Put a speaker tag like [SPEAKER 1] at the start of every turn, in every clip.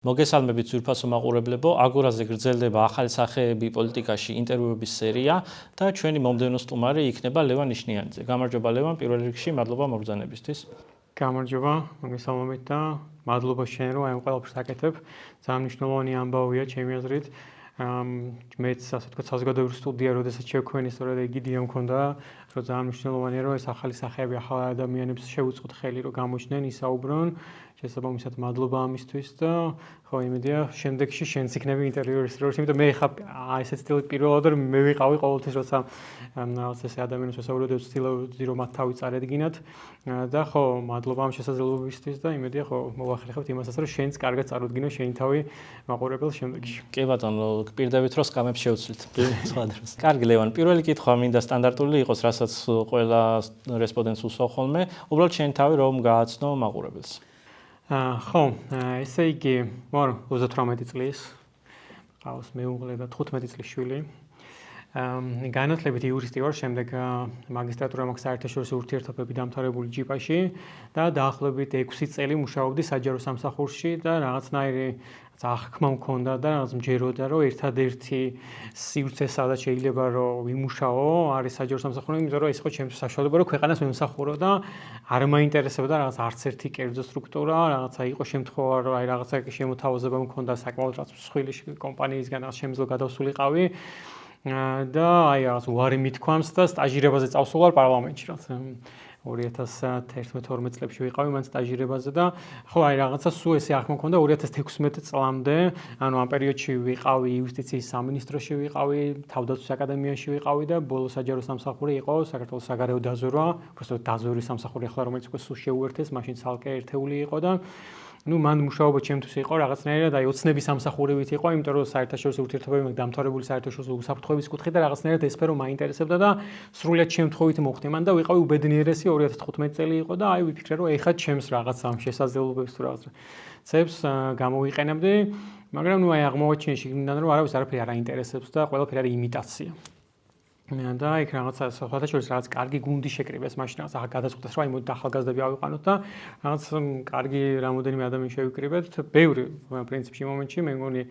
[SPEAKER 1] მოგესალმებით ძვირფასო მაყურებლებო, აგორაზე გრძელდება ახალი სახეები პოლიტიკაში ინტერვიუების სერია და ჩვენი მომდევნო სტუმარი იქნება ლევან ნიშნიანიძე. გამარჯობა ლევან, პირველ რიგში მადლობა მოგზანებისთვის.
[SPEAKER 2] გამარჯობა, მოგესალმებით და მადლობა შენ რომ აი ამ ყველაფერს აკეთებ. ძალიან მნიშვნელოვანი ამბავია ჩემი აზრით. მეც ასე ვთქვათ საზოგადოებრივი სტუდია, როდესაც შევქმნი, სწორედ ეგ იდეა მქონდა, რომ ძალიან მნიშვნელოვანია რომ ეს ახალი სახეები, ახალ ადამიანებს შევუწყოთ ხელი, რომ გამოჩნდნენ, ისაუბრონ. შესაბამისად მადლობა ამისთვის და ხო იმედია შემდეგში შენც იქნები ინტერვიუერის როლში, იმიტომ მე ხა ესეც ვთქვი პირველად რომ მე ვიყავი ყოველთვის როცა რაღაც ეს ადამიანებს ვესაუბრებდი, ვცდილობდი რომ მათ თავი წარედგინათ და ხო მადლობა ამ შესაძლებლობისთვის და იმედია ხო მოვახერხებთ იმასაც რომ შენც კარგად წარუდგინო შენი თავი მაყურებელს შემდეგში.
[SPEAKER 1] კი ბატონო, გპირდებით რომ სკამებს შევცვლით სხვა დროს. კარგი ლევან, პირველი კითხვა მინდა სტანდარტული იყოს, რასაც ყველა რესპონდენტს უსვავ ხოლმე, უბრალოდ შენი თავი რომ გააცნო მაყურებელს.
[SPEAKER 2] ხო, ესე იგი, მორ 38 წლის, ყავს მეუღლე და 15 წლის შვილი. განათლებით იურისტი ვარ, შემდეგ მაგისტრატურა მაქვს საერთაშორისო ურთიერთობები დამთავრებული ჯიპაში და დაახლოებით 6 წელი მუშაობდი საჯარო სამსახურში და რაღაცნაირი აღქმა მქონდა და რაღაც მჯეროდა რომ ერთადერთი სივრცე სადაც შეიძლება რომ ვიმუშაო არის საჯარო სამსახური, იმიტომ რომ ეს იყო ჩემთვის საშუალება რომ ქვეყანას ვემსახურო და არ მაინტერესებდა რაღაც არც ერთი კერძო სტრუქტურა, რაღაცა იყო შემთხვევა რომ აი რაღაცა შემოთავაზება მქონდა საკმაოდ რაღაც მსხვილი კომპანიისგან რაღაც შემიძლო გადავსულიყავი და აი რაღაც უარი მithქვამს და სტაჟირებაზე წავსულ პარლამენტში რაღაც 2011-12 წლებში ვიყავი მან სტაჟირებაზე და ხო აი რაღაცა სულ ესე აღქმა მქონდა 2016 წლამდე, ანუ ამ პერიოდში ვიყავი იუსტიციის სამინისტროში ვიყავი, თავდაცვის აკადემიაში ვიყავი და ბოლო საჯარო სამსახური იყო საქართველოს საგარეო დაზვერვა, უბრალოდ დაზვერვის სამსახური ახლა რომელიც უკვე სულ შეუერთეს, მაშინ ცალკე ერთეული იყო და მან მუშაობა ჩემთვის იყო რაღაცნაირად აი ოცნების სამსახურებით იყო, იმიტომ რომ საერთაშორისო ურთიერთობები მაქვს დამთავრებული საერთაშორისო უსაფრთხოების კუთხით და რაღაცნაირად ეს სფერო მაინტერესებდა და სრულიად შემთხვევით მოხდი მან და ვიყავი უბედნიერესი 2015 წელი იყო და აი ვიფიქრე რომ ეხლა ჩემს რაღაც ამ შესაძლებლობებს თუ რაღაც წებს გამოვიყენებდი, მაგრამ აი აღმოვაჩინე შიგნიდან რომ არავის არაფერი არ აინტერესებს და ყველაფერი არის იმიტაცია. და იქ რაღაცა სხვათა შორის რაღაც კარგი გუნდი შეკრიბეს, მაშინ რაღაც ახლა გადაწყვეტეს რომ აი მოდი ახალგაზრდები ავიყვანოთ და რაღაც კარგი რამოდენიმე ადამიანი შევიკრიბეთ. ბევრი პრინციპში მომენტში მე მგონი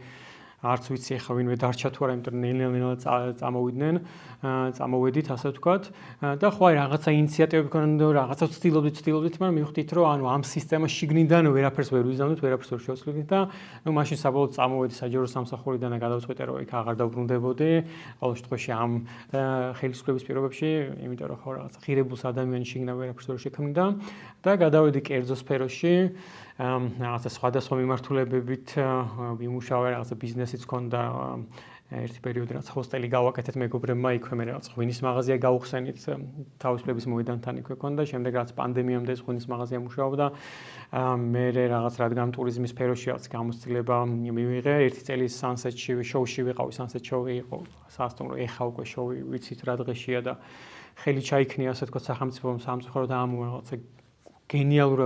[SPEAKER 2] არც ვიცი ახლა ვინმე დარჩა თუ არა, იმიტომ რომ ნელ-ნელა წამოვედით, ასე ვთქვათ. და ხო აი რაღაცა ინიციატივები ქონდა, რაღაცა ვცდილობდით, მაგრამ მივხვდით რომ ანუ ამ სისტემას შიგნიდან ვერაფერს ვერ ვიზამთრით, ვერაფერს ვერ შევცვლით და მაშინ საბოლოოდ წამოვედი საჯარო სამსახურიდან და გადავწყვეტე რომ იქ აღარ დავბრუნდებოდი. ყოველ შემთხვევაში ამ ხელისუფლების პირობებში, იმიტომ რომ ხო რაღაცა ღირებულს ადამიანის შიგნიდან ვერაფერს ვერ შექმნიდა და გადავედი კერძო სფეროში. რაღაცა სხვადასხვა მიმართულებებით ვიმუშავე, რაღაცა ბიზნესიც ქონდა ერთი პერიოდი რაც ჰოსტელი გავაკეთეთ მეგობრებმა, იქვე მე რაღაც ღვინის მაღაზია გავხსენით, თავისუფლების მოედანთან იქვე ქონდა, შემდეგ რაც პანდემიამდე ღვინის მაღაზია მუშაობდა, მე რაღაც რადგან ტურიზმის სფეროში რაღაც გამოცდილება მივიღე, ერთი წელი Sunset-ში შოუში ვიყავი, Sunset show-ი იყო სასტუმრო, ეხა უკვე შოუი ვიცით რა დღეშია და ხელი ჩაიქნია, ასე ვთქვათ, სამწუხაროდ ამ რაღაცა გენიალურ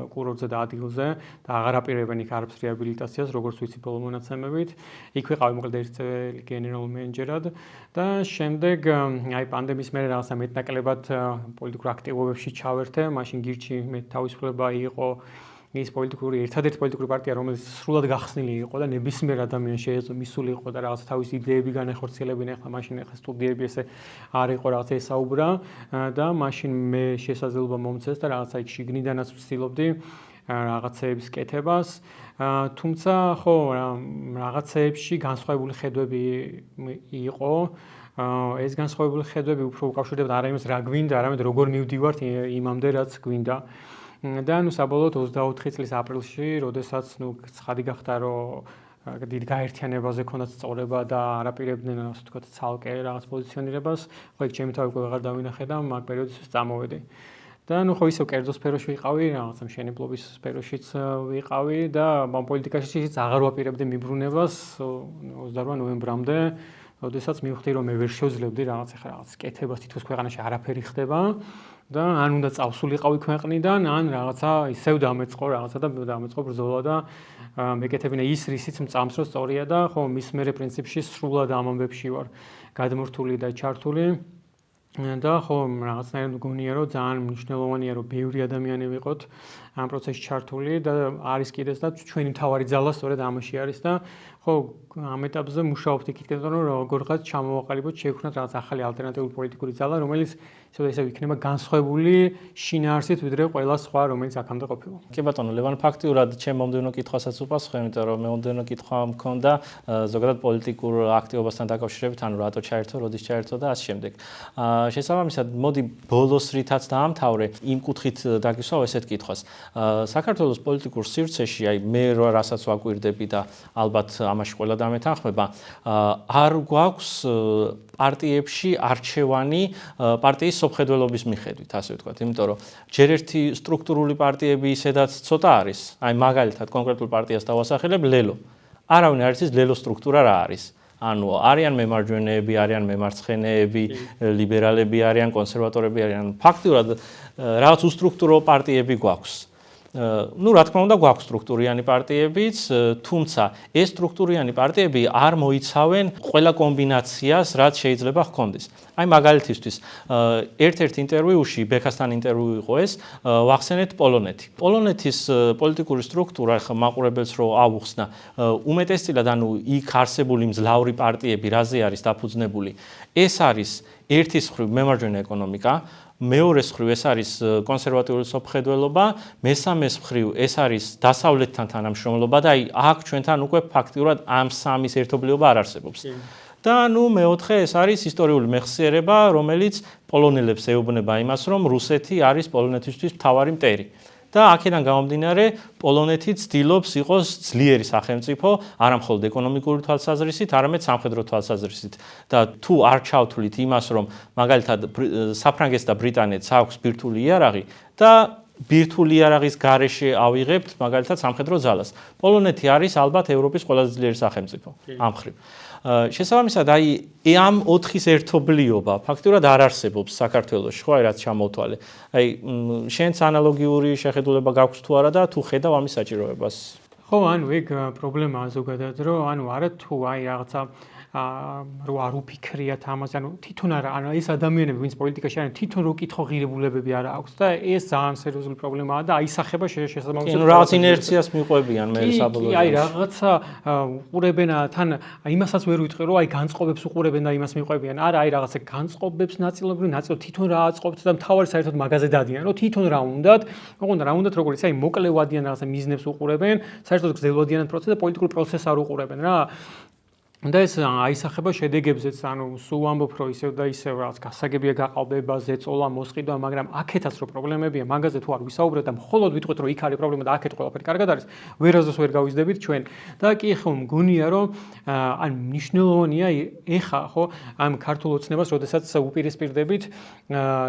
[SPEAKER 2] კურორტზე და ადგილზე და აღარ აპირებენ იქ არაფერს რეაბილიტაციას, როგორც ვიცი ბოლო მონაცემებით. იქ ვიყავი მოკლედ ერთი წელი გენერალ მენეჯერად და შემდეგ აი პანდემიის მერე რაღაცა მეტნაკლებად პოლიტიკურ აქტივობებში ჩავერთე, მაშინ გირჩი მე თავისუფლება იყო ის ერთადერთი პოლიტიკური პარტია, რომელიც სრულად გახსნილი იყო და ნებისმიერ ადამიანს შეეძლო მისული იყო და რაღაც თავის იდეები განეხორციელებინა, ახლა მაშინ სტუდიები ესე არ იყო რაღაც ესაუბრა და მაშინ მე შესაძლებლობა მომწეს და რაღაცა იქ შიგნიდანაც ვცდილობდი რაღაცეების კეთებას. თუმცა ხო რაღაცეებში განსხვავებული ხედვები იყო. ეს განსხვავებული ხედვები უფრო უკავშირდებოდა არა იმას რა გვინდა, არამედ როგორ მივდივართ იმამდე რაც გვინდა. და საბოლოოდ 24 წლის აპრილში, როდესაც ცხადი გახდა, რომ დიდ გაერთიანებაზე ქონდათ წორება და არაპირებდნენ, ასე ვთქვათ, ცალკე რაღაც პოზიციონირებას, ხო იქ ჩემი თავი უკვე აღარ დავინახე და მაგ პერიოდში წამოვედი. და ხო ისევ კერძო სფეროში ვიყავი, რაღაცა მშენებლობის სფეროშიც ვიყავი და ამ პოლიტიკაშიც აღარ ვაპირებდი მიბრუნებას 28 ნოემბრამდე, როდესაც მივხვდი რომ მე ვერ შევძლებდი რაღაც კეთებას, თითქოს ქვეყანაში არაფერი ხდება. და ან უნდა წავსულიყავი ქვეყნიდან, ან რაღაცა ისევ დამეწყო რაღაცა და დამეწყო ბრძოლა და მეკეთებინა ის რისიც მწამს რომ სწორია და ხო მის მერე პრინციპში სრულად ამ ამბებში ვარ გადმორთული და ჩართული. და ხო რაღაცნაირად მგონია რომ ძალიან მნიშვნელოვანია რომ ბევრი ადამიანი ვიყოთ ამ პროცესში ჩართული და არის კიდეც და ჩვენი მთავარი ძალა სწორედ ამაში არის და ხო ამ ეტაპზე მუშაობთ იქით რომ როგორღაც ჩამოვაყალიბოთ შევქმნათ რაღაც ახალი ალტერნატიული პოლიტიკური ძალა რომელიც ისე იქნება განსხვავებული შინაარსით ვიდრე ყველა სხვა რომელიც აქამდე ყოფილა.
[SPEAKER 1] კი ბატონო ლევან ფაქტიურად ჩემ მომდევნო კითხვასაც უპასუხე, იმიტომ რომ მე მომდევნო კითხვა მქონდა ზოგადად პოლიტიკურ აქტივობასთან დაკავშირებით, ანუ რატო ჩაერთო, როდის ჩაერთო და ასე შემდეგ. შესაბამისად, მოდი ბოლოს რითაც დაამთავრე, იმ კუთხით დაგისვავ ესეთ კითხვას. საქართველოს პოლიტიკურ სივრცეში, აი მე რასაც ვაკვირდები და ალბათ ამაში ყველა დამეთანხმება, არ გვაქვს პარტიებში არჩევანი პარტიის სოფხედველობის მიხედვით, ასე ვთქვათ, იმიტომ რომ ჯერ ერთი სტრუქტურული პარტიები ისედაც ცოტა არის. აი მაგალითად კონკრეტულ პარტიას დავასახელებ ლელო. არავინ არ იცის ლელო სტრუქტურა რა არის. ანუ არიან მემარჯვენეები, არიან მემარცხენეები, ლიბერალები არიან, კონსერვატორები არიან. ფაქტიურად რაღაც უსტრუქტურო პარტიები გვაქვს. Ну, რა თქმა უნდა, გვაქვს სტრუქტურიანი პარტიებიც, თუმცა ეს სტრუქტურიანი პარტიები არ მოიცავენ ყველა კომბინაციას, რაც შეიძლება ჰქონდეს. აი მაგალითისთვის, ერთ-ერთ ინტერვიუში, ბექასთან ინტერვიუ იყო ეს, ვახსენეთ პოლონეთი. პოლონეთის პოლიტიკური სტრუქტურა, ხა მაყურებელს რო ავუხსნა, უმეტესწილად ანუ იქ არსებული მძლავრი პარტიები, რაზე არის დაფუძნებული, ეს არის ერთის მხრივ მემარჯვენე ეკონომიკა, მეორეს მხრივ ეს არის კონსერვატიული სოფხედველობა, მესამეს მხრივ ეს არის დასავლეთთან თანამშრომლობა და აი აქ ჩვენთან უკვე ფაქტიურად ამ სამის ერთობლიობა არ არსებობს. და ნუ მეოთხე ეს არის ისტორიული მეხსიერება, რომელიც პოლონელებს ეუბნება იმას, რომ რუსეთი არის პოლონეთისთვის მთავარი მტერი. და აქედან გამომდინარე, პოლონეთი ცდილობს იყოს ძლიერი სახელმწიფო, არა მხოლოდ ეკონომიკური თვალსაზრისით, არამედ სამხედრო თვალსაზრისით. და თუ არ ჩავთვლით იმას, რომ მაგალითად საფრანგეთს და ბრიტანეთს აქვს ბირთვული იარაღი და ბირთვული იარაღის გარეშე ავიღებთ მაგალითად სამხედრო ძალას. პოლონეთი არის ალბათ ევროპის ყველაზე ძლიერი სახელმწიფო ამ მხრივ. შესაბამისად, აი ამ 4-ის ერთობლიობა ფაქტურად არ არსებობს საქართველოში, ხო, აი რაც ჩამოვთვალე. აი შენც ანალოგიური შეხედულება გაქვს თუ არა და თუ ხედავ ამის საჭიროებას?
[SPEAKER 2] ხო, ანუ ეგ პრობლემაა ზოგადად, რომ ანუ არა თუ აი რაღაცა რო არ უფიქრიათ ამაზე, ანუ თვითონ არა, ანუ ეს ადამიანები, ვინც პოლიტიკაში არიან, თვითონ რო კითხო ღირებულებები არ აქვს და ეს ძალიან სერიოზული პრობლემაა და აისახება შესაბამისად.
[SPEAKER 1] კი, რაღაც ინერციას მიყვებიან მე საბოლოო.
[SPEAKER 2] კი, აი რაღაცა უყურებენ თან იმასაც ვერ ვიტყვი, რომ აი განწყობებს უყურებენ და იმას მიყვებიან. არა, აი რაღაცა განწყობებს ნაწილობრივ თვითონ რა აწყობთ და მთავარი საერთოდ მაგაზე დადიან, რომ თვითონ რა უნდათ, ოღონდ რა უნდათ როგორიც აი მოკლევადიან რაღაცა მიზნებს უყურებენ, საერთოდ გრძელვადიან პროცესს და პოლიტიკურ პროცესს არ უყურებენ რა. და ეს აისახება შედეგებზეც, ანუ სულ ვამბობ, რომ ისევ და ისევ რაღაც გასაგებია გაყალბება, ზეწოლა, მოსყიდვა, მაგრამ აქეთაც რო პრობლემებია, მაგაზე თუ არ ვისაუბრეთ და მხოლოდ ვიტყვით, რომ იქ არის პრობლემა და აქეთ ყველაფერი კარგად არის, ვერასდროს ვერ გავიზდებით ჩვენ. და კი ხო მგონია, რომ ან მნიშვნელოვანია ეხა ხო ამ ქართულ ოცნებას, როდესაც უპირისპირდებით,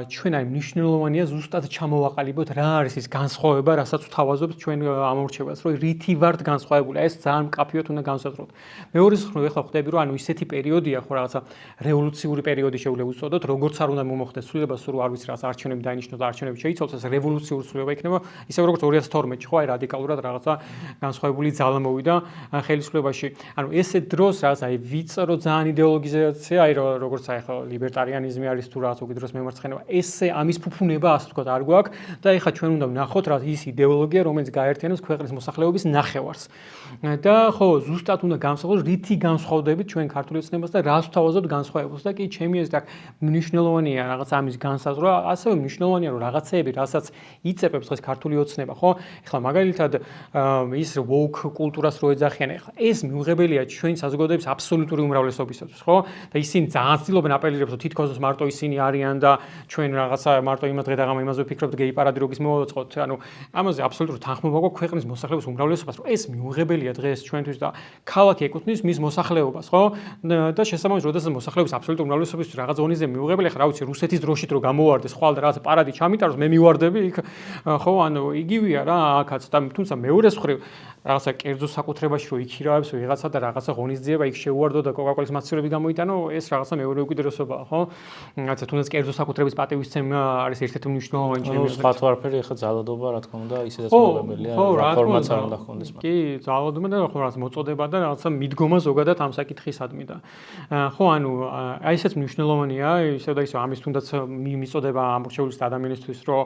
[SPEAKER 2] ჩვენ აი მნიშვნელოვანია ზუსტად ჩამოვაყალიბოთ რა არის ის განსხვავება, რასაც ვთავაზობთ ჩვენ ამორჩევას, რომ რითი ვართ განსხვავებული. ეს ძალიან მკაფიოდ უნდა განსაზღვროთ. მეორე მხრივ ეხლა ხვდები რომ ანუ ისეთი პერიოდია ხო რაღაცა რევოლუციური პერიოდი შეუძლია უწოდოთ, როგორც არ უნდა მომხდეს ცვლილება, სულ არ ვიცი რაღაც არჩევნები დაინიშნოს და არჩევნები შეიცვალოს, ეს რევოლუციური ცვლილება იქნება, ისე როგორც 2012-ში ხო აი რადიკალურად რაღაცა განსხვავებული ძალა მოვიდა ხელისუფლებაში. ანუ ესეთ დროს რაღაც აი ვიწრო ძალიან იდეოლოგიზაცია, აი როგორც აი ხო ლიბერტარიანიზმი არის თუ რაღაც უკიდურეს მემარცხენეობა, ესე ამის ფუფუნება ასე ვთქვათ არ გვაქვს და ეხლა ჩვენ უნდა ვნახოთ რა ის იდეოლოგია, რომელიც გაერთიანებს ქვეყნის მოსახლეობის ნახევარს. და ხო ზუსტად უნდა გამსახურდეთ რითი განსხვავდებით ჩვენ ქართული ოცნებას და რას ვთავაზობთ განსხვავებას და კი ჩემი აზრით აქ მნიშვნელოვანია რაღაც ამის განსაზღვრა, ასევე მნიშვნელოვანია რომ რაღაცეები, რასაც იწებებს დღეს ქართული ოცნება, ხო? ეხლა მაგალითად ის woke კულტურას რო ეძახიან, ეხლა ეს მიუღებელია ჩვენი საზოგადოების აბსოლუტური უმრავლესობისათვის, ხო? და ისინი ძალიან ცდილობენ აპელირებს, რომ თითქოს მარტო ისინი არიან და ჩვენ რაღაცა მარტო იმად დღე-დაღამე იმაზე ვფიქრობთ, გეი პარადი როგის მოვაწყოთ, ანუ ამაზე აბსოლუტური თანხმობა გვაქვს ქვეყნის მოსახლეობის უმრავლესობას, რომ ეს მიუღებელია დღეს ჩვენთვის და ქალაქი ეკუთვნის მის მოსახლეობას, ხო? და შესაბამისად, როდესაც მოსახლეობის აბსოლუტური უმრავლესობისთვის რაღაც ზონიზე მიუღებელი, ხა რა ვიცი, რუსეთის დროშით რო გამოვარდეს, ხვალ და რაღაც პარადი ჩამიტაროს, მე მივარდები იქ, ხო? ანუ იგივეა რა, აქაც და თუმცა მეორეს მხრივ რაღაცა კერძო საკუთრებაში რო იქირავებს ვიღაცა და რაღაცა ღონისძიება იქ შეუვარდო და კოკაკოლის მასწავლებლები გამოიტანო, ეს რაღაცა მეორე უკიდურესობაა, ხო? რაღაცა თუნდაც კერძო საკუთრების პატივისცემა არის ერთ-ერთი მნიშვნელოვანი ჩემი
[SPEAKER 1] სხვა თუ არაფერი ეხა ძალადობა, რა თქმა უნდა, ისედაც მოუგებელია, რა ფორმაც არ უნდა ჰქონდეს.
[SPEAKER 2] კი, ძალადობა და ხო რაღაც მოწოდება და რაღაცა მიდგომა ზოგადად ამ საკითხისადმი და ხო ანუ აი ესეც მნიშვნელოვანია ისე და ისე ამის თუნდაც მიწოდება ამორჩეულის ადამიანისთვის რომ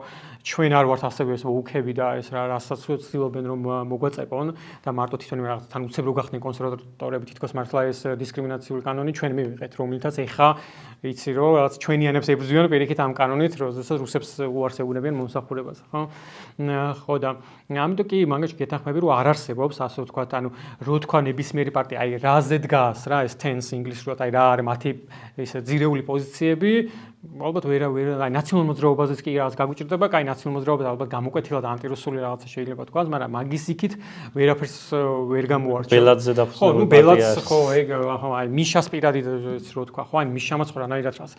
[SPEAKER 2] ჩვენ არ ვართ ასევე ეს უკები და ეს რასაც ცდილობენ რომ მოგვაწეპონ და მარტო თვითონ რაღაც თან უცებ რო გახდნენ კონსერვატორები თითქოს მართლა ეს დისკრიმინაციული კანონი ჩვენ მივიღეთ რომელთაც ეხა იცი რომ რაღაც ჩვენიანებს ებრძვიან პირიქით ამ კანონით როდესაც რუსებს უარსებუნებიან მომსახურებას ხო ხო და ამიტომ კი მაგაში გეთანხმები რომ არ არსებობს ასე ვთქვათ ანუ რო თქვა ნებისმიერი პარტია აი რაზე დგას რა ეს tense ინგლისურად აი რა არის მათი ეს ძირეული პოზიციები ალბათ ვერ აი ნაციონალურ მოძრაობაზეც კი რაღაც გაგვიჭირდება, კაი ნაციონალურ მოძრაობაზე ალბათ გამოკვეთილად ანტირუსული რაღაცა შეიძლება თქვას, მაგრამ მაგის იქით ვერაფერს ვერ გამოარჩევ.
[SPEAKER 1] ბელაძე დაფუძნებული
[SPEAKER 2] ხო, ბელაძე ხო, ეგ აი მიშას პირადი რო თქვა, ხო, აი მიშამაც ხო რანაირად რას.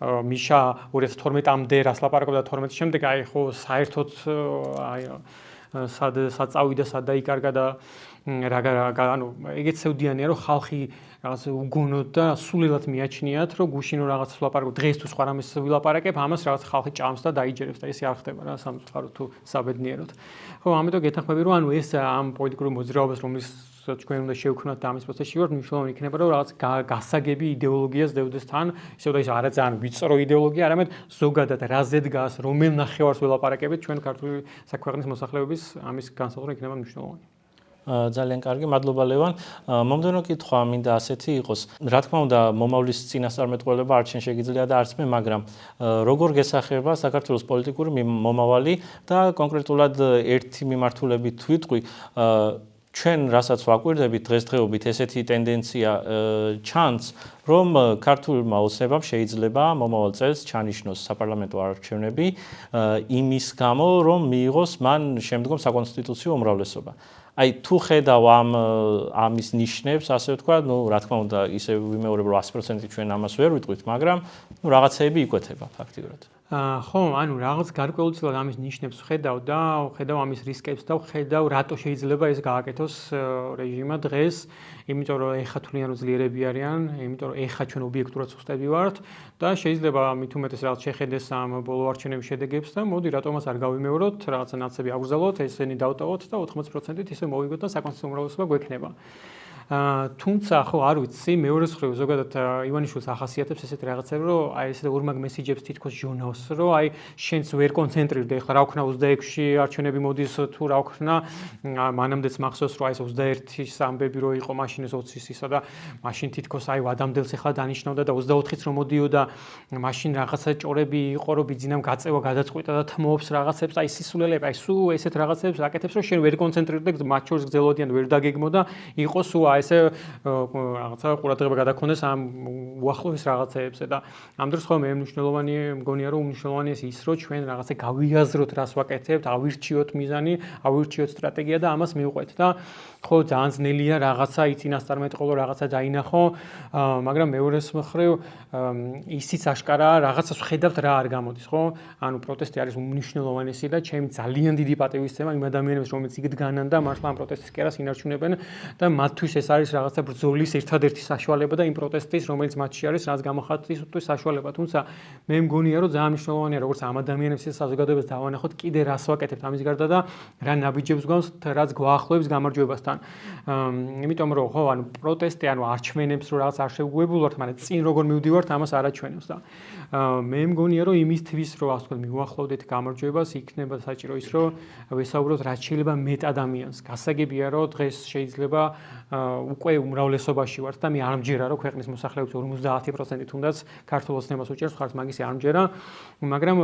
[SPEAKER 2] მიშა 2012-მდე რას ლაპარაკობდა 12-ის შემდეგ, აი ხო საერთოდ აი სად წავიდა, სად დაიკარგა და ანუ ეგეც სევდიანია რომ ხალხი რაღაც უგონოდ და სულელად მიაჩნიათ რომ გუშინ რაღაც ვლაპარაკობ დღეს თუ სხვა რამეს ვილაპარაკებ ამას რაღაც ხალხი ჭამს და დაიჯერებს და ესე არ ხდება რა სამწუხაროდ თუ საბედნიეროდ ხო ამიტომ გეთანხმები რომ ანუ ეს ამ პოლიტიკური მოძრაობას რომლის ჩვენ უნდა შევქმნათ და ამის პროცესში ვართ მნიშვნელოვანი იქნება რომ რაღაც გასაგები იდეოლოგიას დევდეს თან ისე და ის არა ძალიან ვიწრო იდეოლოგია არამედ ზოგადად რაზე დგას რომელ ნახევარს ველაპარაკებით ჩვენ ქართული საქვეყნოს მოსახლეობის ამის განსაზღვრა იქნება მნიშვნელოვანი
[SPEAKER 1] ძალიან კარგი, მადლობა ლევან. მომდევნო კითხვა მინდა ასეთი იყოს. Რა თქმა უნდა, მომავლის წინასწარმეტყველება არც შენ შეგიძლია და არც მე, მაგრამ როგორ გესახება საქართველოს პოლიტიკური მომავალი და კონკრეტულად ერთი მიმართულებით ვიტყვი, ჩვენ რასაც ვაკვირდებით დღესდღეობით ესეთი ტენდენცია ჩანს, რომ ქართულმა ოცნებამ შეიძლება მომავალ წელს ჩანიშნოს საპარლამენტო არჩევნები იმის გამო, რომ მიიღოს მან შემდგომ საკონსტიტუციო უმრავლესობა. Ai თუ ხედავ ამის ნიშნებს, ასე ვთქვა, ну, რა თქმა უნდა, ისე ვიმეორებ, რომ 100% ჩვენ ამას ვერ ვიტყვით, მაგრამ ну, რაღაცეები იკვეთება ფაქტიურად.
[SPEAKER 2] ხო, ანუ რაღაც გარკვეულწილად ამის ნიშნებს ვხედავ და ვხედავ ამის რისკებს და ვხედავ, რატო შეიძლება ეს გააკეთოს რეჟიმმა დღეს, იმიტომ რომ ეხა თვლიან რომ ძლიერები არიან, იმიტომ რომ ეხა ჩვენ ობიექტურად სუსტები ვართ და შეიძლება მით უმეტეს რაღაც შეხედეს ამ ბოლო არჩევნების შედეგებს და მოდი რატომაც არ გავიმეოროთ, რაღაცა ნაცები აგრძელოთ, ესენი დავტოვოთ და 80%-ით ისე მოვიგოთ და საკონსტიტუციო უმრავლესობა გვექნება. თუმცა ხო არ ვიცი მეორე მხრივ ზოგადად ივანიშვილს ახასიათებს ესეთ რაღაცები რომ აი ესეთ ორმაგ მესიჯებს თითქოს ჟონავს რომ აი შენც ვერ კონცენტრირდე ხა რა ვქნა 26-ში არჩევნები მოდის თუ რა ვქნა მანამდეც მახსოვს რომ აი ეს 21-ის ამბები რო იყო მაშინ ეს 20-ისა და მაშინ თითქოს აი ვადამდელს ახლა დანიშნავდა და 24-იც რომ მოდიოდა მაშინ რაღაცა ჭორები იყო რომ ბიძინამ გაწევა გადაწყვიტა და თმობს რაღაცებს აი სისულელები აი სულ ესეთ რაღაცებს აკეთებს რომ შენ ვერ კონცენტრირდე მათ შორის გრძელვადიან ვერ დაგეგმო და იყო სულ ესე რაღაცა ყურადღება გადაქონდეს ამ უახლოეს რაღაცეებზე და ამ დროს ხოლმე მნიშვნელოვანი მგონია რომ მნიშვნელოვანია ის რომ ჩვენ რაღაცა გავიაზროთ რას ვაკეთებთ, ავირჩიოთ მიზანი, ავირჩიოთ სტრატეგია და ამას მივყვეთ და ხო ძალიან ძნელია რაღაცა იწინასწარმეტყველო რაღაცა დაინახო, მაგრამ მეორეს მხრივ ისიც აშკარაა რაღაცას ვხედავთ რა არ გამოდის, ხო? ანუ პროტესტი არის უმნიშვნელოვანესი და ჩემი ძალიან დიდი პატივისცემა იმ ადამიანებს რომელიც იქ დგანან და მართლა ამ პროტესტის კერას ინარჩუნებენ და მათთვის ეს არის რაღაცა ბრძოლის ერთადერთი საშუალება და იმ პროტესტის რომელიც მათში არის რაც გამოხატვის საშუალება, თუმცა მე მგონია რომ ძალიან მნიშვნელოვანია როგორც ამ ადამიანებს საზოგადოებას დავანახოთ კიდე რას ვაკეთებთ ამის გარდა და რა ნაბიჯებს გვაქვს რაც გვაახლოებს გამარჯვებასთან. იმიტომ რომ ხო ანუ პროტესტი ანუ არჩევნებს რო რაღაც არ შევგვებულვართ, მაგრამ წინ როგორ მივდივართ ამას არ აჩვენებს და მე მგონია რომ იმისთვის რომ ასე ვთქვათ მივახლოვდეთ გამარჯვებას იქნება საჭირო ის რომ ვესაუბროთ რაც შეიძლება მეტ ადამიანს. გასაგებია რომ დღეს შეიძლება უკვე უმრავლესობაში ვართ და მე არ მჯერა რომ ქვეყნის მოსახლეობის 50% თუნდაც ქართულ ოცნებას უჭერს ხართ მაგისი არ მჯერა, მაგრამ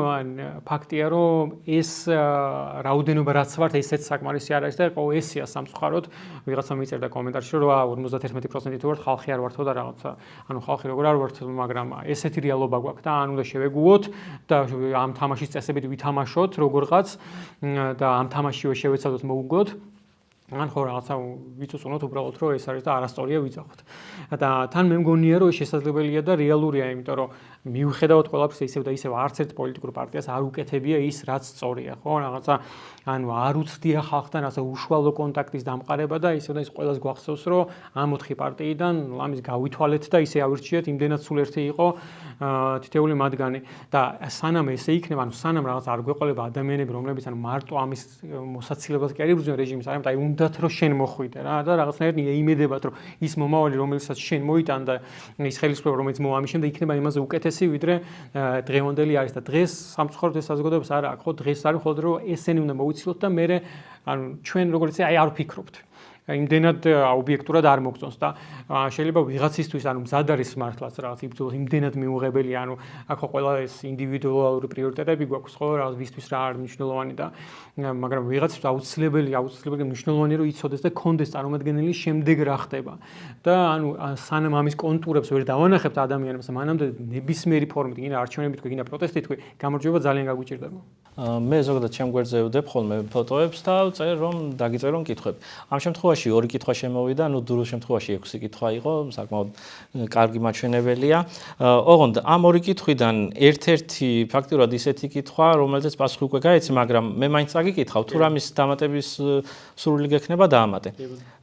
[SPEAKER 2] ფაქტია რომ ეს რაოდენობა რაც ვართ ესეც საკმარისი არ არის და ესია სამწუხაროდ ვიღაცა მიწერდა კომენტარში რომ 51% თუ ვართ ხალხი არ ვართო და რაღაცა ანუ ხალხი როგორ არ ვართ მაგრამ ესეთი რეალობა გვაქვს და ან უნდა შევეგუოთ და ამ თამაშის წესებით ვითამაშოთ როგორღაც და ამ თამაშშივე შევეცადოთ მოუგოთ ან ხო რაღაცა ვიწუწუნოთ უბრალოდ რომ ეს არის და არასწორია ვიძახოთ. და თან მე მგონია რომ შესაძლებელია და რეალურია, იმიტომ რომ მიუხედავად ყველაფრისა ისევ და ისევ არც ერთ პოლიტიკურ პარტიას არ უკეთებია ის რაც სწორია, ხო? რაღაცა ანუ არ უცდია ხალხთან რაღაცა უშუალო კონტაქტის დამყარება და ისევ და ის ყველას გვახსოვს, რომ ამ 4 პარტიიდან ლამის გავითვალეთ და ისე ავირჩიეთ, იმდენად სულ ერთი იყო თითეული მათგანი და სანამ ესე იქნება, ანუ სანამ რაღაც არ გვეყოლება ადამიანები, რომლებიც ანუ მარტო ამის მოსაცილებას კი არ იბრძვიან რეჟიმის, არამედ აი უნდათ რომ შენ მოხვიდე რა და რაღაცნაირად იმედებათ, რომ ის მომავალი, რომელსაც შენ მოიტან და ის ხელისუფლება, რომელიც მომამის შემდეგ იქნება იმაზე უკეთესი, ვიდრე დღევანდელი არის და დღეს სამწუხაროდ ეს საზოგადოებას არ აქვს, ხო, დღეს არის მხოლოდ რომ ესენი უნდა მოვიცილოთ და მე ანუ ჩვენ როგორც აი არ ვფიქრობთ. იმდენად ობიექტურად არ მოგწონს და შეიძლება ვიღაცისთვის ანუ მზად არის მართლაც რაღაც იბრძოლოს იმდენად მიუღებელია ანუ აქ ხო ყველა ეს ინდივიდუალური პრიორიტეტები გვაქვს ხო რაღაც ვისთვის რა არის მნიშვნელოვანი და მაგრამ ვიღაცისთვის აუცილებელი მნიშვნელოვანია რომ იცოდეს და კონდეს წარმომადგენელი შემდეგ რა ხდება და ანუ სანამ ამის კონტურებს ვერ დავანახებთ ადამიანებს მანამდე ნებისმიერი ფორმით გინდა არჩევნები თქვი გინდა პროტესტი თქვი გამარჯვება ძალიან გაგვიჭირდება
[SPEAKER 1] მე ზოგადად ჩემ გვერდზე ვდებ ხოლმე ფოტოებს და წერ რომ დაგიწერონ კითხვები ამ შემთხვევაში 2 კითხვა შემოვიდა, ნუ დრო შემთხვევაში 6 კითხვა იყო, საკმაოდ კარგი მაჩვენებელია. ოღონდ ამ 2 კითხვიდან ერთ-ერთი ფაქტიურად ისეთი კითხვა, რომელზეც პასუხი უკვე გაიცი, მაგრამ მე მაინც წაგიკითხავ, თუ რამის დამატების სურვილი გექნება დაამატე.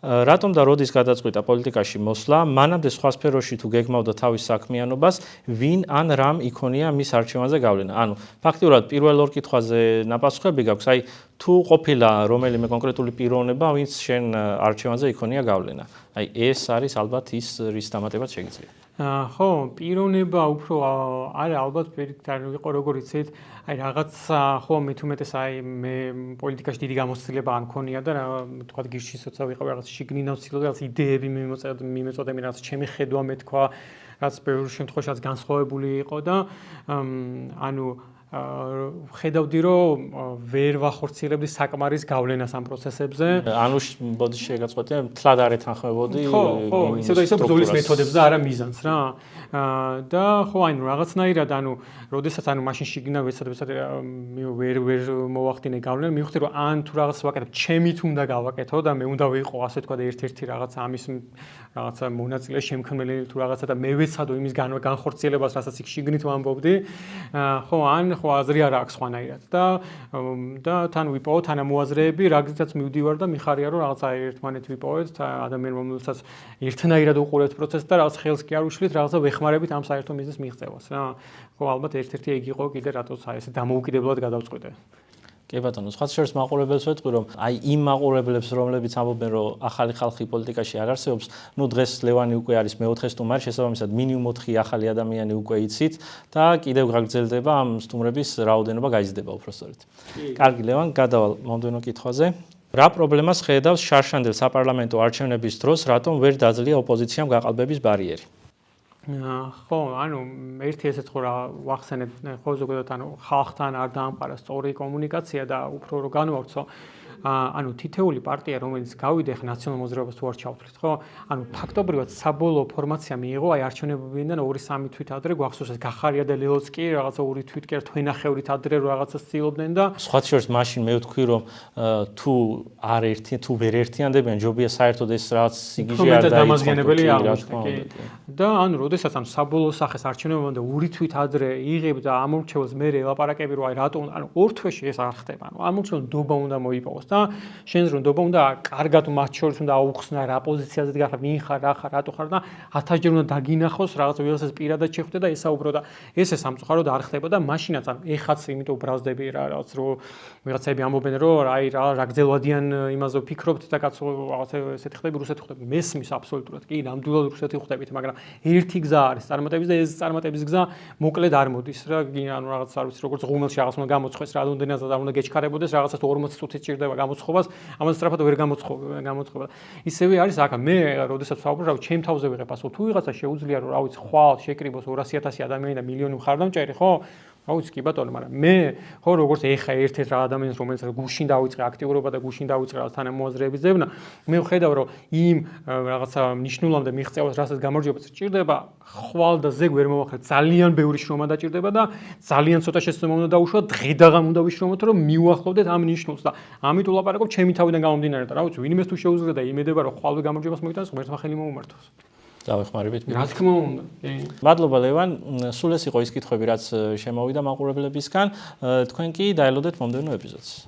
[SPEAKER 1] რატომ და როდის გადაწყვიტა პოლიტიკაში მოსვლა? მანამდე სხვა სფეროში თუ გეგმავდა თავის საქმიანობას, ვინ ან რამ იქონია მის არჩევანზე გავლენა? ანუ ფაქტიურად პირველ 2 კითხვაზე ნაპასუხები გაქვს, აი თუ ყოფილა რომელიმე კონკრეტული პიროვნება, ვინც შენ არჩევანზე იქონია გავლენა. აი ეს არის ალბათ ის რის დამატებაც შეგიძლია.
[SPEAKER 2] ხო, პიროვნება უფრო არა ალბათ პირიქით არ ვიყო როგორ იცით, აი რაღაც ხო მე თუმეტეს აი მე პოლიტიკაში დიდი გამოცდილება არ მქონია და თქვა გირჩისოცა ვიყავ რაღაც შიგნინავ ცდილობდი რაღაც იდეები მიმეწოდები რაღაც ჩემი ხედვა მეთქვა რაც ბევრ შემთხვევაში რაც განსხვავებული იყო და ანუ ხედავდი რომ ვერ ვახორციელებდი საკმარის გავლენას ამ პროცესებზე.
[SPEAKER 1] ანუ ბოდი შეგაწყვეტია, თლად არ ეთანხმებოდი.
[SPEAKER 2] ხო, ისე და ისე ბრძოლის მეთოდებს და არა მიზანს რა. და ხო, ანუ რაღაცნაირად ანუ როდესაც ანუ მაშინ შიგნიდან ვერ მოვახდინე გავლენა, მივხვდი რომ ან თუ რაღაც ვაკეთებ, ჩემით უნდა გავაკეთო და მე უნდა ვიყო ასე თქვა და ერთ-ერთი რაღაც ამის რაღაცა მონაწილე შემქმნელი თუ რაღაცა და მე ვეცადო იმის განხორციელებას, რასაც იქ შიგნით ვამბობდი. ხო, ან ხო აზრი არ აქვს სხვანაირად და თან ვიპოვოთ თანამოაზრეები, რაგზეც მივდივარ და მიხარია რომ რაღაცა ერთმანეთ ვიპოვეთ ადამიანს რომელსაც ერთნაირად უყურებთ პროცესს და რაღაც ხელს კი არ უშლით, რაღაცა ვეხმარებით ამ საერთო მიზნის მიღწევას რა. ხო, ალბათ ერთ-ერთი ეგ იყო კიდე რატოც აი ესე დამოუკიდებლად გადავწყვიტე.
[SPEAKER 1] კი ბატონო, სხვა შორის მაყურებელს ვეთქვი რომ აი იმ მაყურებლებს რომლებიც ამბობენ რომ ახალი ხალხი პოლიტიკაში არ არსებობს, ნუ დღეს ლევანი უკვე არის მე-4 სტუმარი, შესაბამისად მინიმუმ 4 ახალი ადამიანი უკვე იცით და კიდევ გაგრძელდება ამ სტუმრების რაოდენობა გაიზრდება უბრალოდ. კარგი ლევან, გადავალ მომდევნო კითხვაზე. რა პრობლემას ხედავს შარშანდელ საპარლამენტო არჩევნების დროს, რატომ ვერ დაძლია ოპოზიციამ გაყალბების ბარიერი?
[SPEAKER 2] ხო, ანუ ერთი ესეც ხო რა ვახსენებ, ხო ზოგადად ანუ ხალხთან არ დაამყარა სწორი კომუნიკაცია და უფრო რო განვავრცო ანუ თითეული პარტია რომელიც გავიდა ხა ნაციონალურ მოძრაობას თუ არ ჩავთვლით, ხო? ანუ ფაქტობრივად საბოლოო ფორმაცია მიიღო აი არჩევნებიდან 2-3 თვით ადრე გვახსოვს ეს გახარია და ლელოცკი რაღაცა 2 თვით კი არ თვენახევრით ადრე რაღაცა ცდილობდნენ და
[SPEAKER 1] სხვა შორის მაშინ მე ვთქვი რომ თუ არ ერთი თუ ვერ ერთიანდებიან ჯობია საერთოდ ეს რაღაც სიგიჟე არ
[SPEAKER 2] დამაზიანებელი აღმოჩნდა კი და ანუ როდესაც ანუ საბოლოო სახეს არჩევნებამდე 2 თვით ადრე იღებ და ამორჩევს მე ელაპარაკები რომ აი რატომ ანუ 2 თვეში ეს არ ხდება ანუ ამორჩევს ნდობა უნდა მოიპოვოს და შენს რომ ნდობა უნდა კარგად მათ შორის უნდა აუხსნა რა პოზიციაზე დგახარ ვინ ხარ რა ხარ რატო ხარ და 1000-ჯერ უნდა დაგინახოს რაღაც ვიღაცას პირადად შეხვდე და ესაუბრო და ესე სამწუხაროდ არ ხდება და მაშინაც ანუ ეხაც იმიტომ ბრაზდები რა რაღაც რომ ვიღაცები ამბობენ რომ აი რა გძელვადიან იმაზე ვფიქრობთ და კაცო რაღაც ესეთი ხდები რუსეთი ხდები მესმის აბსოლუტურად კი ნამდვილად რუსეთი ხდებით მაგრამ ერთი გზა არის წარმატების და ეს წარმატების გზა მოკლედ არ მოდის რა ანუ რაღაც არ ვიცი როგორც ღუმელში რაღაც უნდა გამოცხეს რა უდენაზად არ უნდა გეჩქარებოდეს რაღაცას 40 წუთით ჭირდება გამოცხობას ამას სწრაფად ვერ გამოცხობა ისევე არის აქ მე როდესაც ვსაუბრობ რა ჩემ თავზე ვიღებ ასო თუ ვიღაცა შეუძლია რომ რა ვიცი ხვალ შეკრიბოს 200,000 ადამიანი და მილიონი მხარდამჭერი ხო რა ვიცი კი ბატონო მაგრამ მე ხო როგორც ეხა ერთ-ერთ რა ადამიანს რომელიც გუშინ დავიწყე აქტიურობა და გუშინ დავიწყე რაღაც თანამოაზრეების ძებნა მე ვხედავ რომ იმ რაღაცა მნიშვნელოვანამდე მიღწევას რასაც გამარჯვებას სჭირდება ხვალ და ზეგ ვერ მოვახერხ ძალიან ბევრი შრომა დაჭირდება და ძალიან ცოტა შეცდომა უნდა დაუშვათ დღედაღამ უნდა ვიშრომოთ რომ მიუახლოვდეთ ამ ნიშნულს და ამით ვლაპარაკობ ჩემი თავიდან გამომდინარე და რა ვიცი ვინმეს თუ შეუძლია და იმედება რომ ხვალვე გამარჯვებას მოიტანოს ღმერთმა ხელი მოუმართოს
[SPEAKER 1] დავეხმარებით.
[SPEAKER 2] რა თქმა უნდა. კი.
[SPEAKER 1] მადლობა ლევან, სულ ეს იყო ის კითხვები, რაც შემოვიდა მაყურებლებისგან. თქვენ კი დაელოდეთ მომდევნო ეპიზოდს.